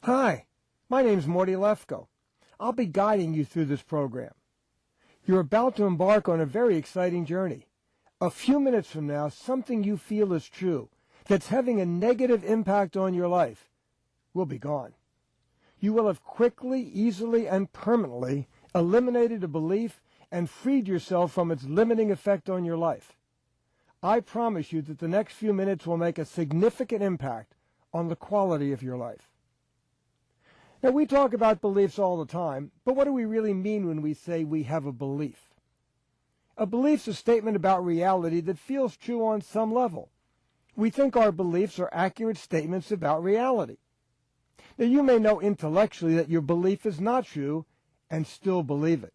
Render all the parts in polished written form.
Hi, my name's Morty Lefko. I'll be guiding you through this program. You're about to embark on a very exciting journey. A few minutes from now, something you feel is true, that's having a negative impact on your life, will be gone. You will have quickly, easily, and permanently eliminated a belief and freed yourself from its limiting effect on your life. I promise you that the next few minutes will make a significant impact on the quality of your life. Now, we talk about beliefs all the time, but what do we really mean when we say we have a belief? A belief's a statement about reality that feels true on some level. We think our beliefs are accurate statements about reality. Now, you may know intellectually that your belief is not true and still believe it.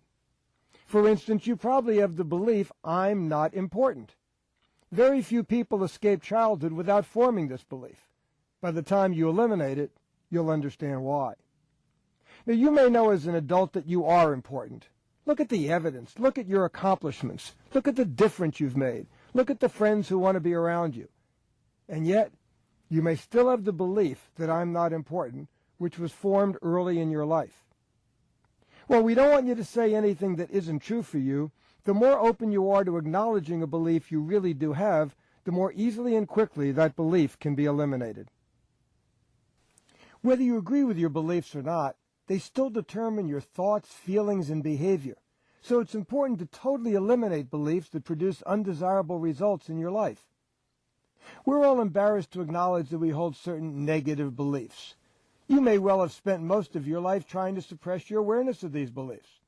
For instance, you probably have the belief, I'm not important. Very few people escape childhood without forming this belief. By the time you eliminate it, you'll understand why. Now, you may know as an adult that you are important. Look at the evidence. Look at your accomplishments. Look at the difference you've made. Look at the friends who want to be around you. And yet, you may still have the belief that I'm not important, which was formed early in your life. Well, we don't want you to say anything that isn't true for you. The more open you are to acknowledging a belief you really do have, the more easily and quickly that belief can be eliminated. Whether you agree with your beliefs or not, they still determine your thoughts, feelings, and behavior. So it's important to totally eliminate beliefs that produce undesirable results in your life. We're all embarrassed to acknowledge that we hold certain negative beliefs. You may well have spent most of your life trying to suppress your awareness of these beliefs.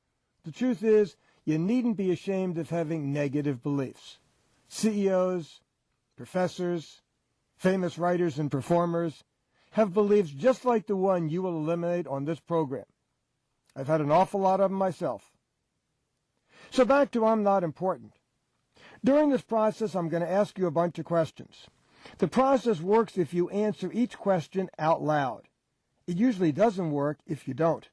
The truth is, you needn't be ashamed of having negative beliefs. CEOs, professors, famous writers and performers have beliefs just like the one you will eliminate on this program. I've had an awful lot of them myself. So back to I'm not important. During this process, I'm going to ask you a bunch of questions. The process works if you answer each question out loud. It usually doesn't work if you don't.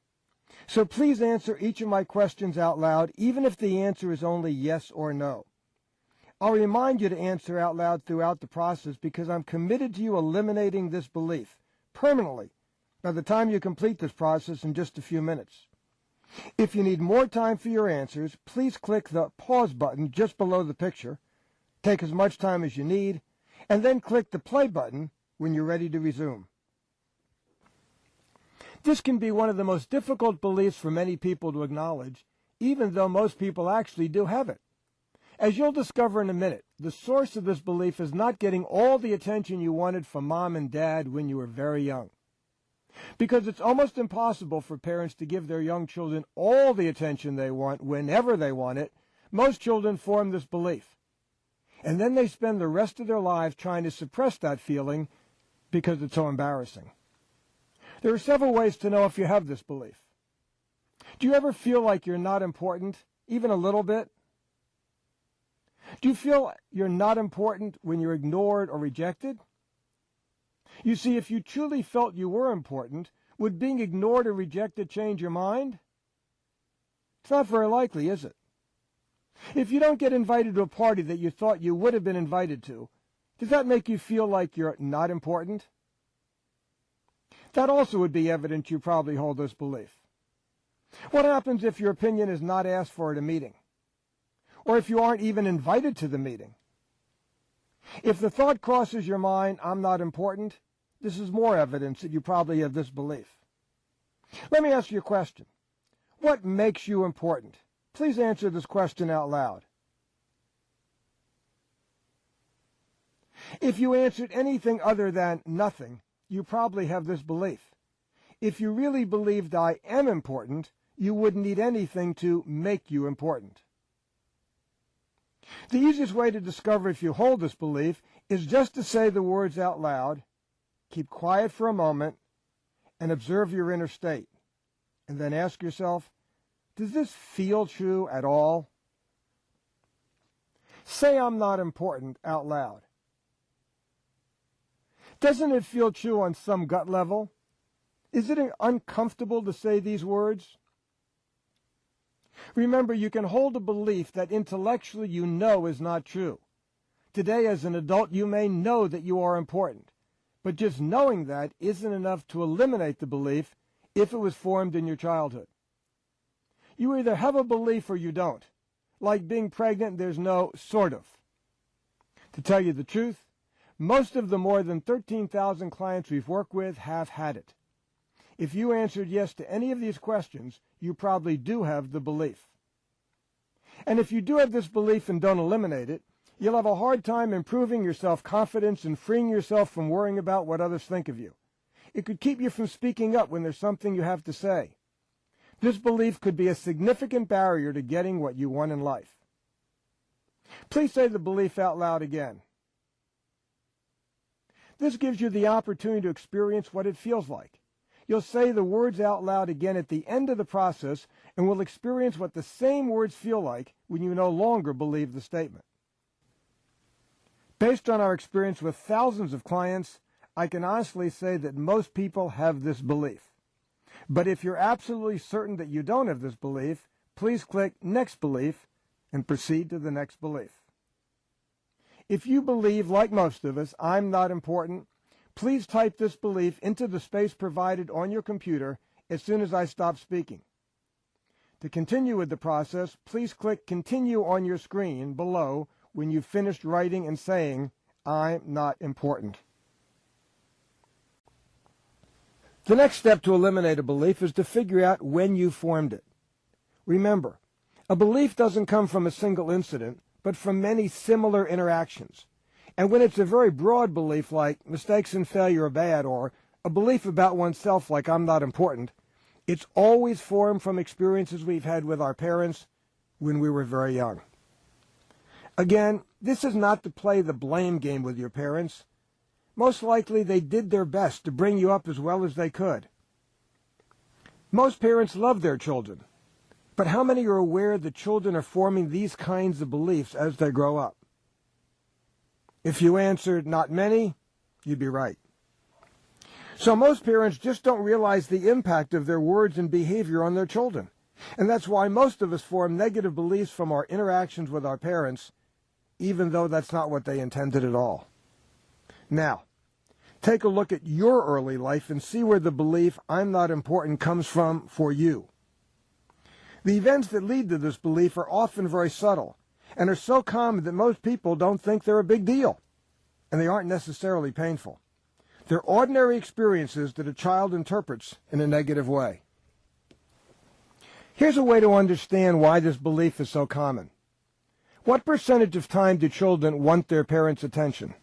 So please answer each of my questions out loud, even if the answer is only yes or no. I'll remind you to answer out loud throughout the process because I'm committed to you eliminating this belief permanently by the time you complete this process in just a few minutes. If you need more time for your answers, please click the pause button just below the picture. Take as much time as you need, and then click the play button when you're ready to resume. This can be one of the most difficult beliefs for many people to acknowledge, even though most people actually do have it. As you'll discover in a minute, the source of this belief is not getting all the attention you wanted from mom and dad when you were very young. Because it's almost impossible for parents to give their young children all the attention they want whenever they want it, most children form this belief. And then they spend the rest of their lives trying to suppress that feeling because it's so embarrassing. There are several ways to know if you have this belief. Do you ever feel like you're not important, even a little bit? Do you feel you're not important when you're ignored or rejected? You see, if you truly felt you were important, would being ignored or rejected change your mind? It's not very likely, is it? If you don't get invited to a party that you thought you would have been invited to, does that make you feel like you're not important? That also would be evidence you probably hold this belief. What happens if your opinion is not asked for at a meeting? Or if you aren't even invited to the meeting? If the thought crosses your mind, I'm not important, this is more evidence that you probably have this belief. Let me ask you a question. What makes you important? Please answer this question out loud. If you answered anything other than nothing, you probably have this belief. If you really believed I am important, you wouldn't need anything to make you important. The easiest way to discover if you hold this belief is just to say the words out loud, keep quiet for a moment, and observe your inner state. And then ask yourself, does this feel true at all? Say I'm not important out loud. Doesn't it feel true on some gut level? Is it uncomfortable to say these words? Remember, you can hold a belief that intellectually you know is not true. Today, as an adult, you may know that you are important, But just knowing that isn't enough to eliminate the belief if it was formed in your childhood. You either have a belief or you don't. Like being pregnant, there's no sort of. To tell you the truth, most of the more than 13,000 clients we've worked with have had it. If you answered yes to any of these questions, you probably do have the belief. And if you do have this belief and don't eliminate it, you'll have a hard time improving your self-confidence and freeing yourself from worrying about what others think of you. It could keep you from speaking up when there's something you have to say. This belief could be a significant barrier to getting what you want in life. Please say the belief out loud again. This gives you the opportunity to experience what it feels like. You'll say the words out loud again at the end of the process and will experience what the same words feel like when you no longer believe the statement. Based on our experience with thousands of clients, I can honestly say that most people have this belief. But if you're absolutely certain that you don't have this belief, please click Next Belief and proceed to the next belief. If you believe, like most of us, I'm not important, please type this belief into the space provided on your computer as soon as I stop speaking. To continue with the process, please click Continue on your screen below when you've finished writing and saying, I'm not important. The next step to eliminate a belief is to figure out when you formed it. Remember, a belief doesn't come from a single incident, but from many similar interactions. And when it's a very broad belief like mistakes and failure are bad, or a belief about oneself like I'm not important, it's always formed from experiences we've had with our parents when we were very young. Again, this is not to play the blame game with your parents. Most likely they did their best to bring you up as well as they could. Most parents love their children, but how many are aware that children are forming these kinds of beliefs as they grow up? If you answered not many, you'd be right. So most parents just don't realize the impact of their words and behavior on their children. And that's why most of us form negative beliefs from our interactions with our parents, even though that's not what they intended at all. Now, take a look at your early life and see where the belief I'm not important comes from for you. The events that lead to this belief are often very subtle and are so common that most people don't think they're a big deal, and they aren't necessarily painful. They're ordinary experiences that a child interprets in a negative way. Here's a way to understand why this belief is so common. What percentage of time do children want their parents' attention?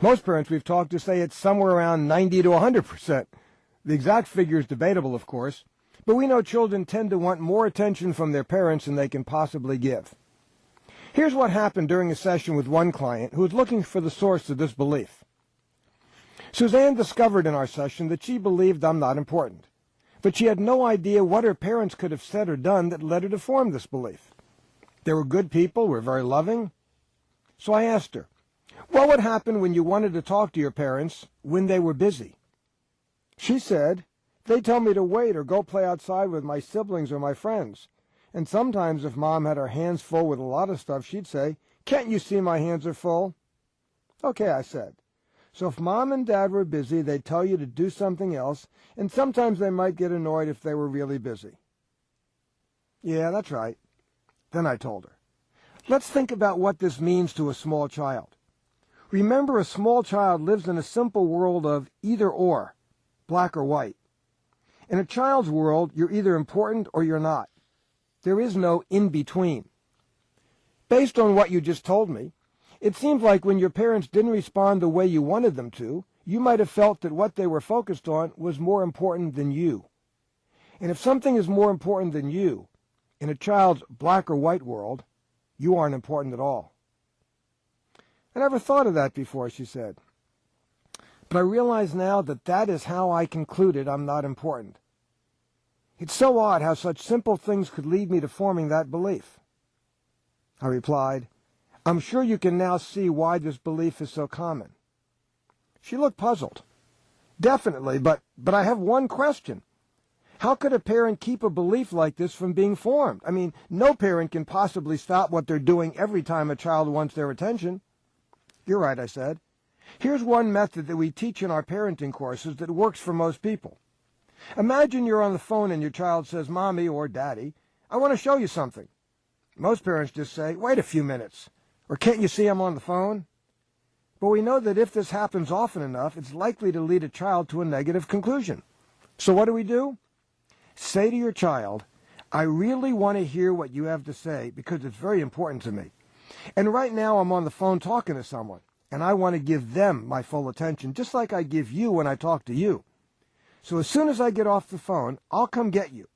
Most parents we've talked to say it's somewhere around 90 to 100%. The exact figure is debatable, of course, but we know children tend to want more attention from their parents than they can possibly give. Here's what happened during a session with one client who was looking for the source of this belief. Suzanne discovered in our session that she believed I'm not important, but she had no idea what her parents could have said or done that led her to form this belief. They were good people, were very loving. So I asked her, what would happen when you wanted to talk to your parents when they were busy? She said, they tell me to wait or go play outside with my siblings or my friends. And sometimes if Mom had her hands full with a lot of stuff, she'd say, can't you see my hands are full? Okay, I said. So if Mom and Dad were busy, they'd tell you to do something else, and sometimes they might get annoyed if they were really busy. Yeah, that's right. Then I told her, let's think about what this means to a small child. Remember, a small child lives in a simple world of either or, black or white. In a child's world, you're either important or you're not. There is no in-between. Based on what you just told me, it seems like when your parents didn't respond the way you wanted them to, you might have felt that what they were focused on was more important than you. And if something is more important than you, in a child's black or white world, you aren't important at all. I never thought of that before, she said. But I realize now that that is how I concluded I'm not important. It's so odd how such simple things could lead me to forming that belief. I replied, I'm sure you can now see why this belief is so common. She looked puzzled. Definitely, but I have one question. How could a parent keep a belief like this from being formed? I mean, no parent can possibly stop what they're doing every time a child wants their attention. You're right, I said. Here's one method that we teach in our parenting courses that works for most people. Imagine you're on the phone and your child says, "Mommy or Daddy, I want to show you something." Most parents just say, "Wait a few minutes," or "Can't you see I'm on the phone?" But we know that if this happens often enough, it's likely to lead a child to a negative conclusion. So what do? Say to your child, "I really want to hear what you have to say because it's very important to me. And right now I'm on the phone talking to someone, and I want to give them my full attention, just like I give you when I talk to you. So as soon as I get off the phone, I'll come get you,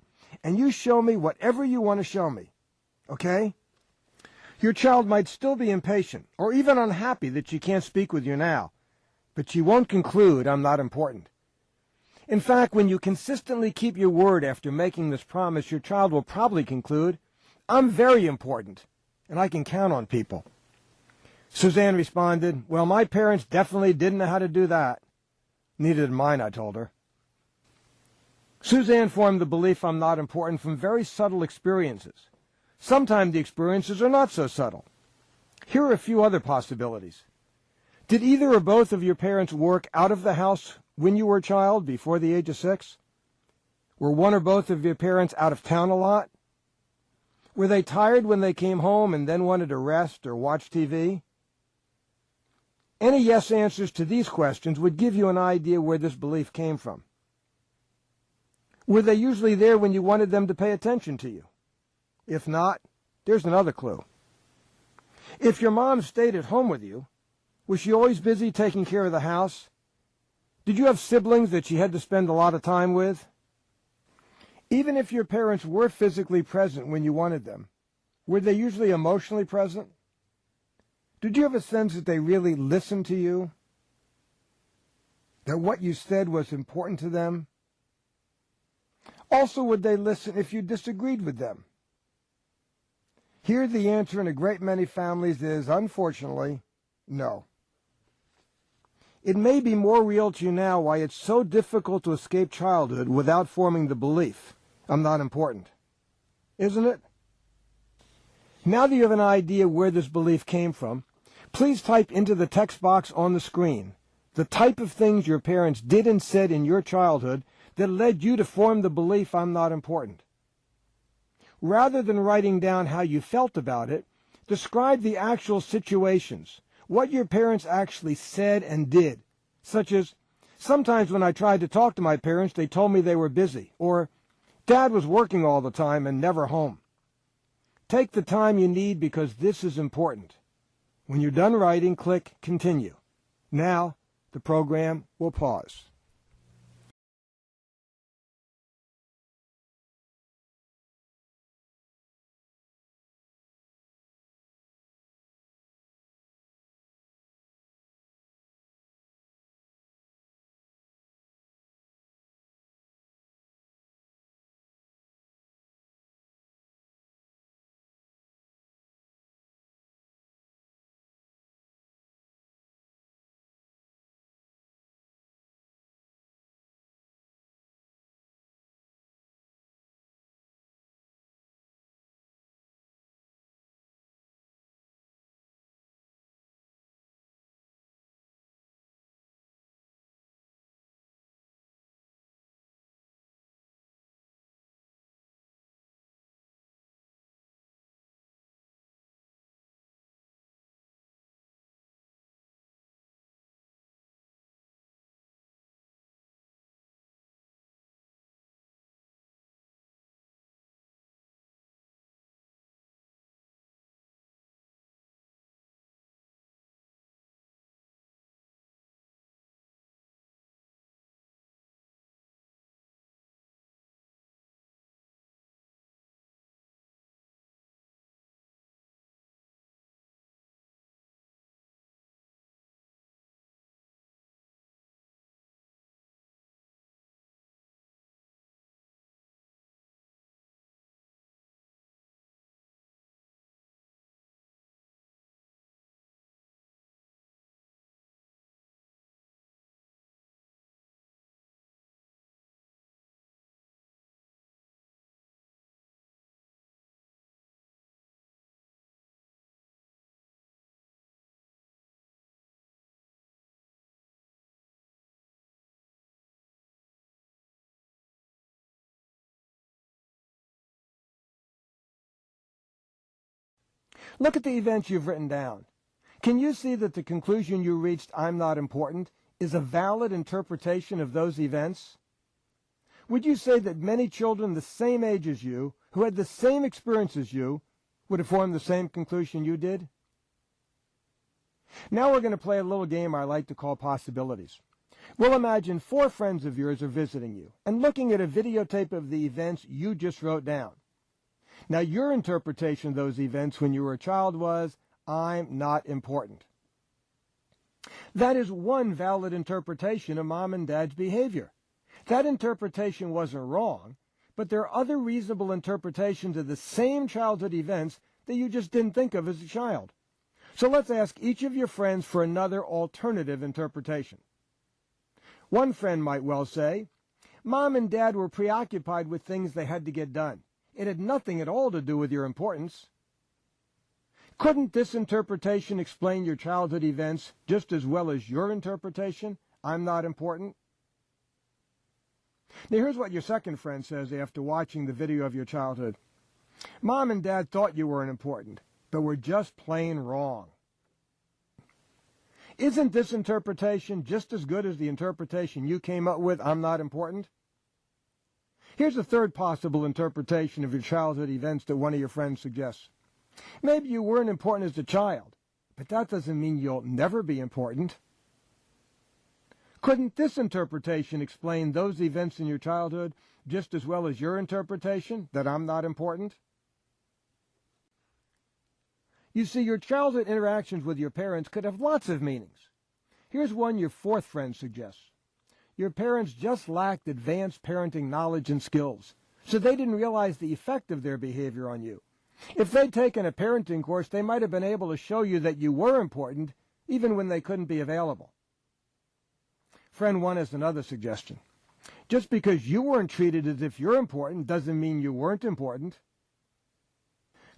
and you show me whatever you want to show me. Okay?" Your child might still be impatient or even unhappy that she can't speak with you now, but she won't conclude I'm not important. In fact, when you consistently keep your word after making this promise, your child will probably conclude, "I'm very important, and I can count on people." Suzanne responded, "Well, my parents definitely didn't know how to do that." "Neither did mine," I told her. Suzanne formed the belief I'm not important from very subtle experiences. Sometimes the experiences are not so subtle. Here are a few other possibilities. Did either or both of your parents work out of the house when you were a child, before the age of 6? Were one or both of your parents out of town a lot? Were they tired when they came home and then wanted to rest or watch TV? Any yes answers to these questions would give you an idea where this belief came from. Were they usually there when you wanted them to pay attention to you? If not, there's another clue. If your mom stayed at home with you, was she always busy taking care of the house? Did you have siblings that she had to spend a lot of time with? Even if your parents were physically present when you wanted them, were they usually emotionally present? Did you have a sense that they really listened to you? That what you said was important to them? Also, would they listen if you disagreed with them? Here, the answer in a great many families is, unfortunately, no. It may be more real to you now why it's so difficult to escape childhood without forming the belief, "I'm not important." Isn't it? Now that you have an idea where this belief came from, please type into the text box on the screen the type of things your parents did and said in your childhood that led you to form the belief, "I'm not important." Rather than writing down how you felt about it, describe the actual situations, what your parents actually said and did, such as, "Sometimes when I tried to talk to my parents, they told me they were busy," or "Dad was working all the time and never home." Take the time you need because this is important. When you're done writing, click Continue. Now, the program will pause. Look at the events you've written down. Can you see that the conclusion you reached, I'm not important, is a valid interpretation of those events? Would you say that many children the same age as you, who had the same experience as you, would have formed the same conclusion you did? Now we're going to play a little game I like to call possibilities. We'll imagine 4 friends of yours are visiting you and looking at a videotape of the events you just wrote down. Now your interpretation of those events when you were a child was, I'm not important. That is one valid interpretation of Mom and Dad's behavior. That interpretation wasn't wrong, but there are other reasonable interpretations of the same childhood events that you just didn't think of as a child. So let's ask each of your friends for another alternative interpretation. One friend might well say, Mom and Dad were preoccupied with things they had to get done. It had nothing at all to do with your importance. Couldn't this interpretation explain your childhood events just as well as your interpretation, I'm not important? Now here's what your second friend says after watching the video of your childhood. Mom and Dad thought you weren't important, but were just plain wrong. Isn't this interpretation just as good as the interpretation you came up with, I'm not important? Here's a third possible interpretation of your childhood events that one of your friends suggests. Maybe you weren't important as a child, but that doesn't mean you'll never be important. Couldn't this interpretation explain those events in your childhood just as well as your interpretation, that I'm not important? You see, your childhood interactions with your parents could have lots of meanings. Here's one your fourth friend suggests. Your parents just lacked advanced parenting knowledge and skills, so they didn't realize the effect of their behavior on you. If they'd taken a parenting course, they might have been able to show you that you were important, even when they couldn't be available. Friend 1 has another suggestion. Just because you weren't treated as if you're important doesn't mean you weren't important.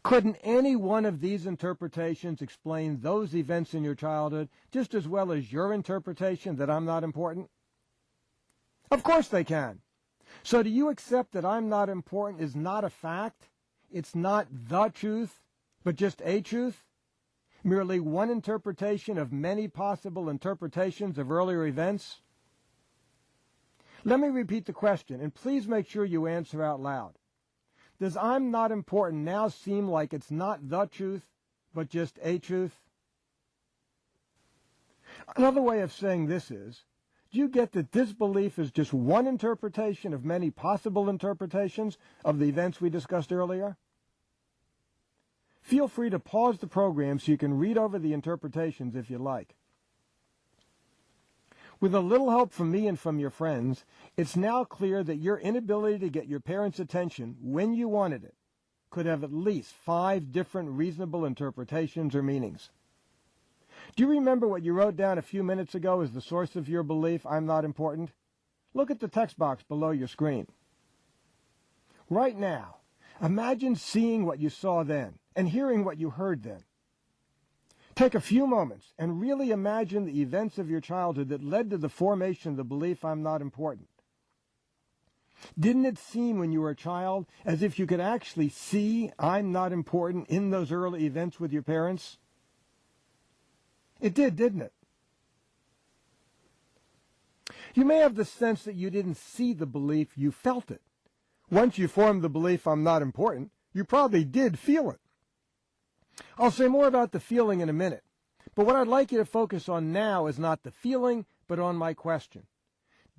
Couldn't any one of these interpretations explain those events in your childhood just as well as your interpretation that I'm not important? Of course they can. So do you accept that I'm not important is not a fact? It's not the truth, but just a truth? Merely one interpretation of many possible interpretations of earlier events? Let me repeat the question, and please make sure you answer out loud. Does I'm not important now seem like it's not the truth, but just a truth? Another way of saying this is, do you get that this belief is just one interpretation of many possible interpretations of the events we discussed earlier? Feel free to pause the program so you can read over the interpretations if you like. With a little help from me and from your friends, it's now clear that your inability to get your parents' attention when you wanted it could have at least 5 different reasonable interpretations or meanings. Do you remember what you wrote down a few minutes ago as the source of your belief, I'm not important? Look at the text box below your screen. Right now, imagine seeing what you saw then and hearing what you heard then. Take a few moments and really imagine the events of your childhood that led to the formation of the belief I'm not important. Didn't it seem when you were a child as if you could actually see I'm not important in those early events with your parents? It did, didn't it? You may have the sense that you didn't see the belief, you felt it. Once you formed the belief I'm not important, you probably did feel it. I'll say more about the feeling in a minute, but what I'd like you to focus on now is not the feeling, but on my question.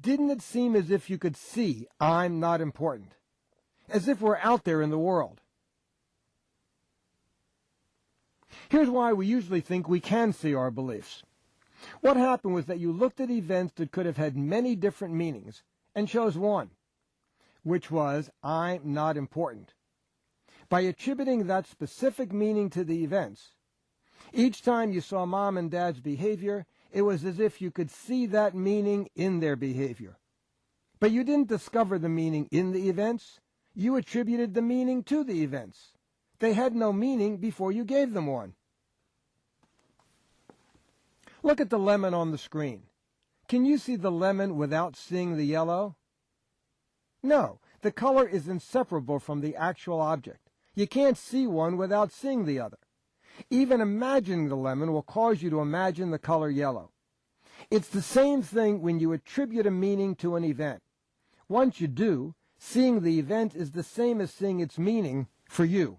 Didn't it seem as if you could see I'm not important? As if we're out there in the world? Here's why we usually think we can see our beliefs. What happened was that you looked at events that could have had many different meanings and chose one, which was I'm not important. By attributing that specific meaning to the events, each time you saw Mom and Dad's behavior, it was as if you could see that meaning in their behavior. But you didn't discover the meaning in the events. You attributed the meaning to the events. They had no meaning before you gave them one. Look at the lemon on the screen. Can you see the lemon without seeing the yellow? No, the color is inseparable from the actual object. You can't see one without seeing the other. Even imagining the lemon will cause you to imagine the color yellow. It's the same thing when you attribute a meaning to an event. Once you do, seeing the event is the same as seeing its meaning for you.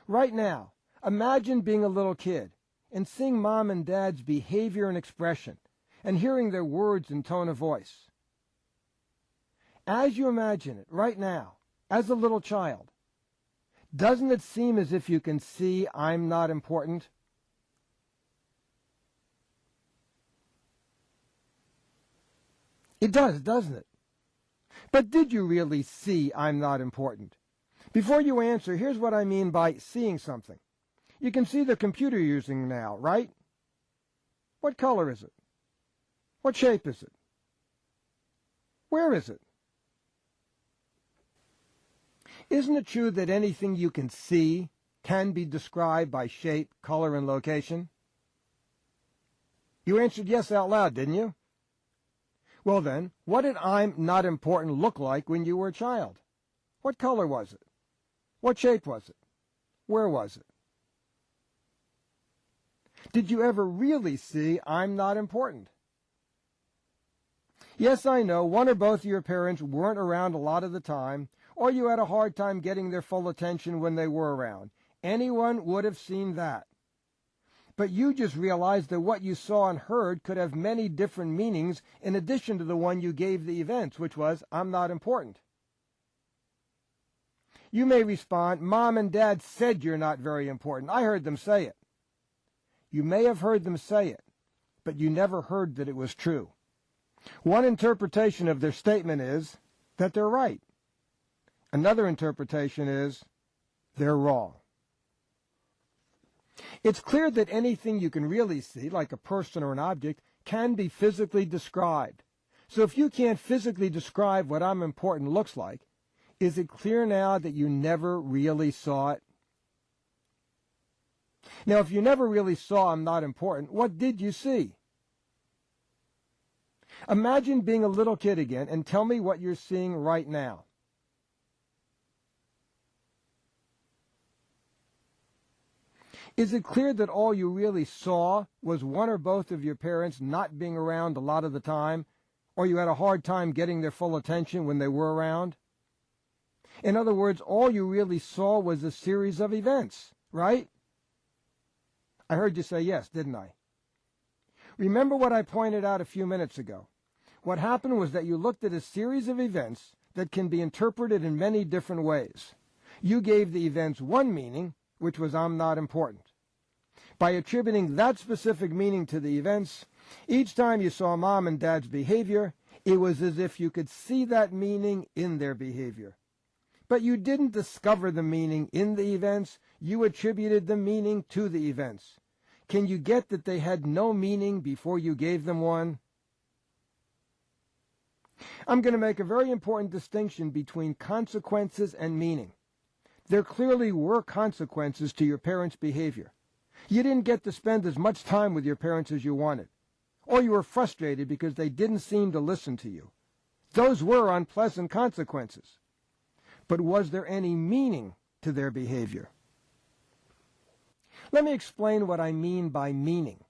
Right now, imagine being a little kid and seeing mom and dad's behavior and expression and hearing their words and tone of voice. As you imagine it right now, as a little child, doesn't it seem as if you can see I'm not important? It does, doesn't it? But did you really see I'm not important? Before you answer, here's what I mean by seeing something. You can see the computer you're using now, right? What color is it? What shape is it? Where is it? Isn't it true that anything you can see can be described by shape, color, and location? You answered yes out loud, didn't you? Well then, what did I'm not important look like when you were a child? What color was it? What shape was it? Where was it? Did you ever really see I'm not important? Yes, I know, one or both of your parents weren't around a lot of the time, or you had a hard time getting their full attention when they were around. Anyone would have seen that. But you just realized that what you saw and heard could have many different meanings in addition to the one you gave the events, which was, I'm not important. You may respond, Mom and Dad said you're not very important. I heard them say it. You may have heard them say it, but you never heard that it was true. One interpretation of their statement is that they're right. Another interpretation is they're wrong. It's clear that anything you can really see, like a person or an object, can be physically described. So if you can't physically describe what I'm important looks like, is it clear now that you never really saw it? Now, if you never really saw I'm not important, what did you see? Imagine being a little kid again and tell me what you're seeing right now. Is it clear that all you really saw was one or both of your parents not being around a lot of the time, or you had a hard time getting their full attention when they were around? In other words, all you really saw was a series of events, right? I heard you say yes, didn't I? Remember what I pointed out a few minutes ago. What happened was that you looked at a series of events that can be interpreted in many different ways. You gave the events one meaning, which was I'm not important. By attributing that specific meaning to the events, each time you saw Mom and Dad's behavior, it was as if you could see that meaning in their behavior. But you didn't discover the meaning in the events, you attributed the meaning to the events. Can you get that they had no meaning before you gave them one? I'm going to make a very important distinction between consequences and meaning. There clearly were consequences to your parents' behavior. You didn't get to spend as much time with your parents as you wanted, or you were frustrated because they didn't seem to listen to you. Those were unpleasant consequences. But was there any meaning to their behavior? Let me explain what I mean by meaning.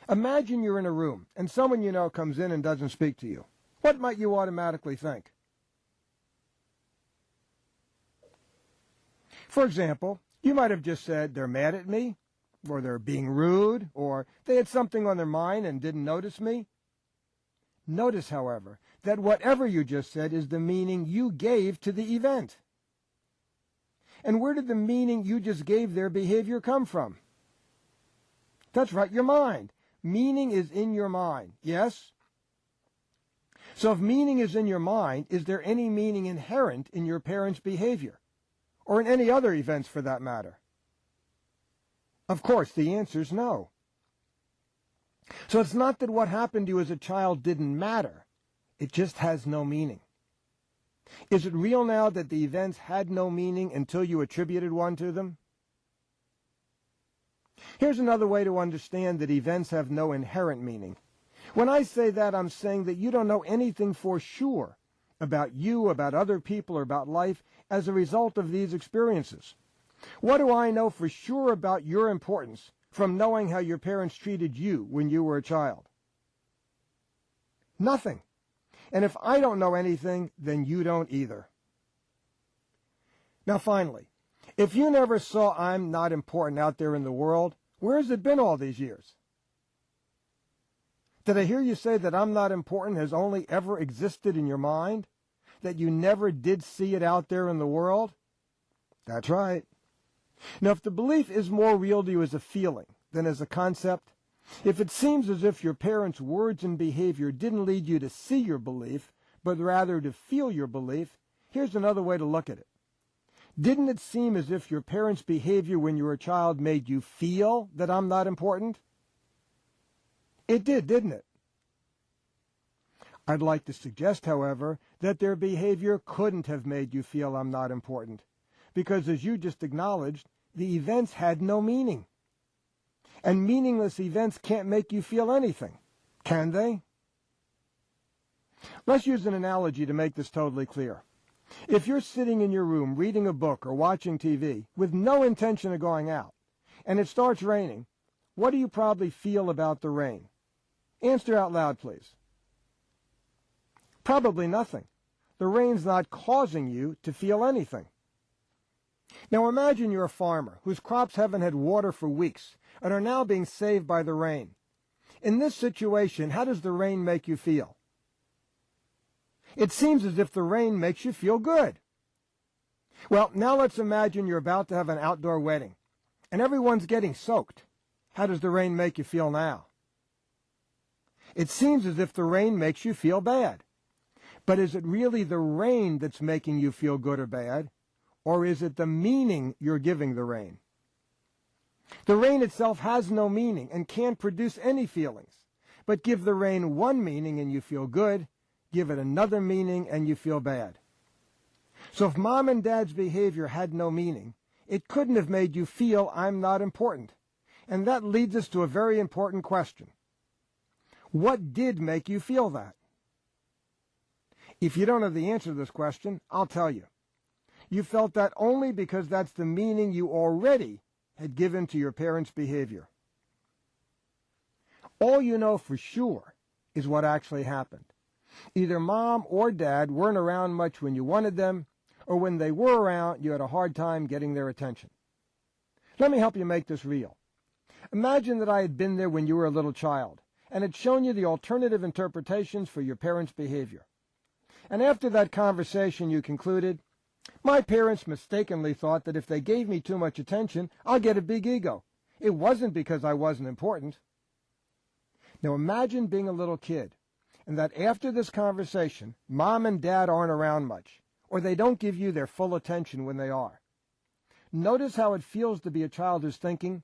Imagine you're in a room and someone you know comes in and doesn't speak to you. What might you automatically think? For example, you might have just said, they're mad at me, or they're being rude, or they had something on their mind and didn't notice me. Notice, however, that whatever you just said is the meaning you gave to the event. And where did the meaning you just gave their behavior come from? That's right, your mind. Meaning is in your mind, yes? So if meaning is in your mind, is there any meaning inherent in your parents' behavior? Or in any other events for that matter? Of course, the answer is no. So it's not that what happened to you as a child didn't matter. It just has no meaning. Is it real now that the events had no meaning until you attributed one to them? Here's another way to understand that events have no inherent meaning. When I say that, I'm saying that you don't know anything for sure about you, about other people, or about life as a result of these experiences. What do I know for sure about your importance from knowing how your parents treated you when you were a child? Nothing. And if I don't know anything, then you don't either. Now finally, if you never saw I'm not important out there in the world, where has it been all these years? Did I hear you say that I'm not important has only ever existed in your mind? That you never did see it out there in the world? That's right. Now, if the belief is more real to you as a feeling than as a concept, if it seems as if your parents' words and behavior didn't lead you to see your belief, but rather to feel your belief, here's another way to look at it. Didn't it seem as if your parents' behavior when you were a child made you feel that I'm not important? It did, didn't it? I'd like to suggest, however, that their behavior couldn't have made you feel I'm not important, because as you just acknowledged, the events had no meaning. And meaningless events can't make you feel anything, can they? Let's use an analogy to make this totally clear. If you're sitting in your room reading a book or watching TV with no intention of going out, and it starts raining, what do you probably feel about the rain? Answer out loud, please. Probably nothing. The rain's not causing you to feel anything. Now imagine you're a farmer whose crops haven't had water for weeks and are now being saved by the rain. In this situation, how does the rain make you feel? It seems as if the rain makes you feel good. Well, now let's imagine you're about to have an outdoor wedding, and everyone's getting soaked. How does the rain make you feel now? It seems as if the rain makes you feel bad. But is it really the rain that's making you feel good or bad? Or is it the meaning you're giving the rain? The rain itself has no meaning and can't produce any feelings. But give the rain one meaning and you feel good. Give it another meaning and you feel bad. So if mom and dad's behavior had no meaning, it couldn't have made you feel I'm not important. And that leads us to a very important question. What did make you feel that? If you don't have the answer to this question, I'll tell you. You felt that only because that's the meaning you already had given to your parents' behavior. All you know for sure is what actually happened. Either mom or dad weren't around much when you wanted them, or when they were around, you had a hard time getting their attention. Let me help you make this real. Imagine that I had been there when you were a little child, and had shown you the alternative interpretations for your parents' behavior. And after that conversation you concluded, my parents mistakenly thought that if they gave me too much attention, I'll get a big ego. It wasn't because I wasn't important. Now imagine being a little kid, and that after this conversation, mom and dad aren't around much, or they don't give you their full attention when they are. Notice how it feels to be a child who's thinking,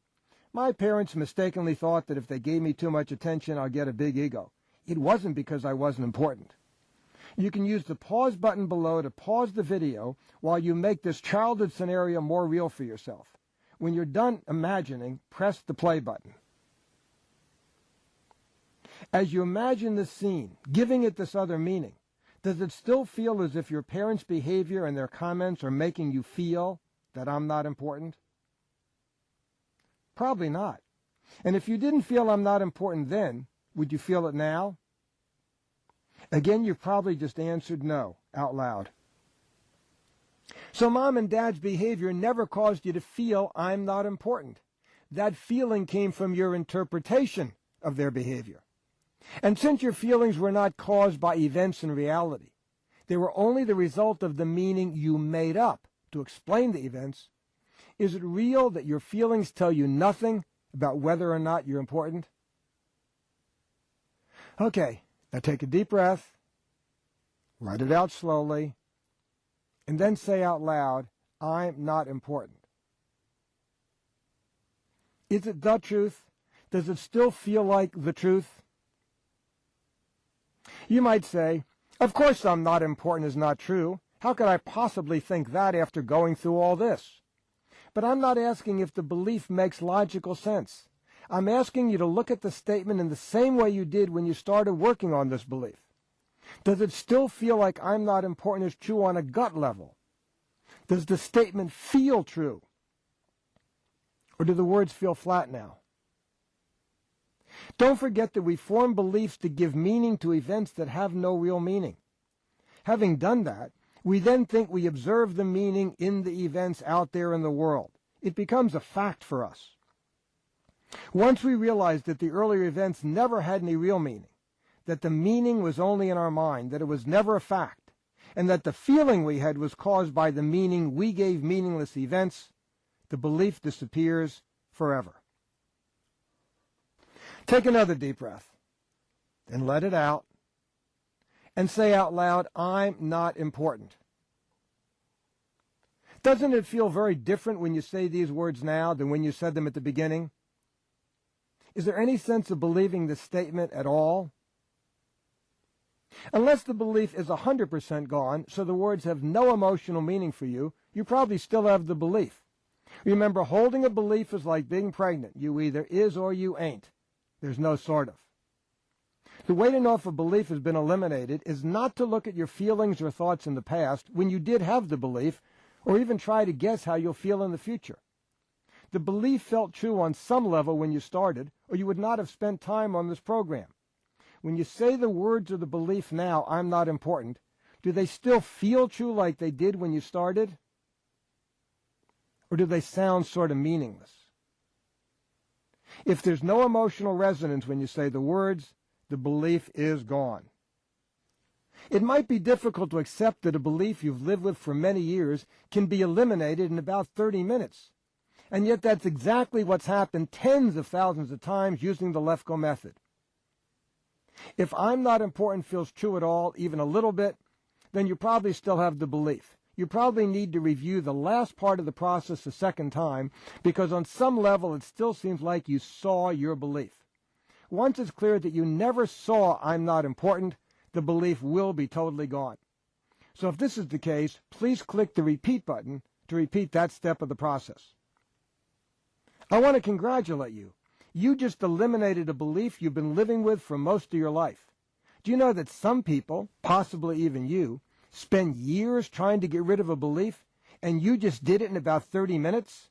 my parents mistakenly thought that if they gave me too much attention, I'll get a big ego. It wasn't because I wasn't important. You can use the pause button below to pause the video while you make this childhood scenario more real for yourself. When you're done imagining, press the play button. As you imagine this scene, giving it this other meaning, does it still feel as if your parents' behavior and their comments are making you feel that I'm not important? Probably not. And if you didn't feel I'm not important then, would you feel it now? Again, you probably just answered no out loud. So mom and dad's behavior never caused you to feel I'm not important. That feeling came from your interpretation of their behavior. And since your feelings were not caused by events in reality, they were only the result of the meaning you made up to explain the events, is it real that your feelings tell you nothing about whether or not you're important? Okay. Now take a deep breath, write it out slowly, and then say out loud, I'm not important. Is it the truth? Does it still feel like the truth? You might say, of course I'm not important is not true. How could I possibly think that after going through all this? But I'm not asking if the belief makes logical sense. I'm asking you to look at the statement in the same way you did when you started working on this belief. Does it still feel like I'm not important is true on a gut level? Does the statement feel true? Or do the words feel flat now? Don't forget that we form beliefs to give meaning to events that have no real meaning. Having done that, we then think we observe the meaning in the events out there in the world. It becomes a fact for us. Once we realize that the earlier events never had any real meaning, that the meaning was only in our mind, that it was never a fact, and that the feeling we had was caused by the meaning we gave meaningless events, the belief disappears forever. Take another deep breath, and let it out, and say out loud, I'm not important. Doesn't it feel very different when you say these words now than when you said them at the beginning? Is there any sense of believing this statement at all? Unless the belief is 100% gone, so the words have no emotional meaning for you, you probably still have the belief. Remember, holding a belief is like being pregnant. You either is or you ain't. There's no sort of. The way to know if a belief has been eliminated is not to look at your feelings or thoughts in the past when you did have the belief, or even try to guess how you'll feel in the future. The belief felt true on some level when you started, or you would not have spent time on this program. When you say the words of the belief now, I'm not important, do they still feel true like they did when you started? Or do they sound sort of meaningless? If there's no emotional resonance when you say the words, the belief is gone. It might be difficult to accept that a belief you've lived with for many years can be eliminated in about 30 minutes. And yet that's exactly what's happened tens of thousands of times using the Lefko method. If I'm not important feels true at all, even a little bit, then you probably still have the belief. You probably need to review the last part of the process a second time, because on some level it still seems like you saw your belief. Once it's clear that you never saw I'm not important, the belief will be totally gone. So if this is the case, please click the repeat button to repeat that step of the process. I want to congratulate you. You just eliminated a belief you've been living with for most of your life. Do you know that some people, possibly even you, spend years trying to get rid of a belief, and you just did it in about 30 minutes?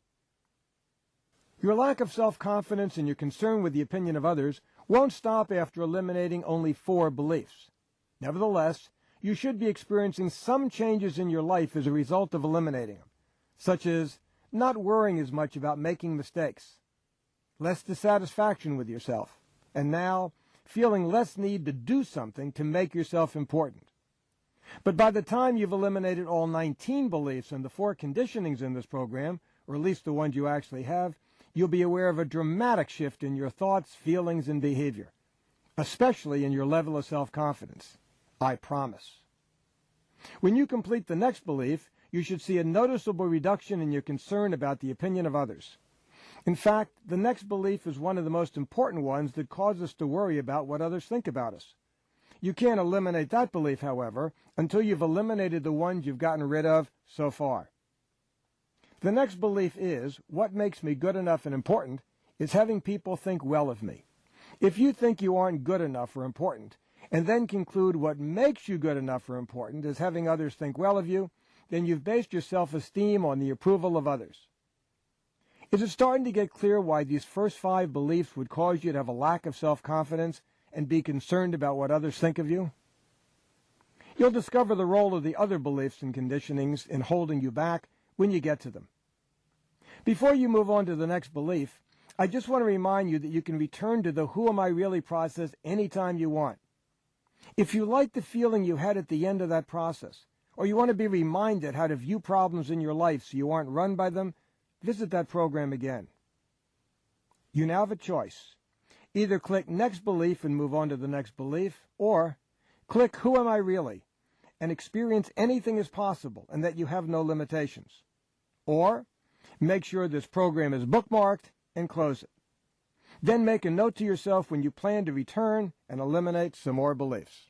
Your lack of self-confidence and your concern with the opinion of others won't stop after eliminating only 4 beliefs. Nevertheless, you should be experiencing some changes in your life as a result of eliminating them, such as not worrying as much about making mistakes, less dissatisfaction with yourself, and now feeling less need to do something to make yourself important. But by the time you've eliminated all 19 beliefs and the 4 conditionings in this program, or at least the ones you actually have, you'll be aware of a dramatic shift in your thoughts, feelings, and behavior, especially in your level of self-confidence. I promise. When you complete the next belief, you should see a noticeable reduction in your concern about the opinion of others. In fact, the next belief is one of the most important ones that cause us to worry about what others think about us. You can't eliminate that belief, however, until you've eliminated the ones you've gotten rid of so far. The next belief is, what makes me good enough and important is having people think well of me. If you think you aren't good enough or important, and then conclude what makes you good enough or important is having others think well of you, then you've based your self-esteem on the approval of others. Is it starting to get clear why these first 5 beliefs would cause you to have a lack of self-confidence and be concerned about what others think of you? You'll discover the role of the other beliefs and conditionings in holding you back when you get to them. Before you move on to the next belief, I just want to remind you that you can return to the Who Am I Really process anytime you want. If you like the feeling you had at the end of that process, or you want to be reminded how to view problems in your life so you aren't run by them, visit that program again. You now have a choice. Either click Next Belief and move on to the next belief, or click Who Am I Really and experience anything is possible and that you have no limitations. Or make sure this program is bookmarked and close it. Then make a note to yourself when you plan to return and eliminate some more beliefs.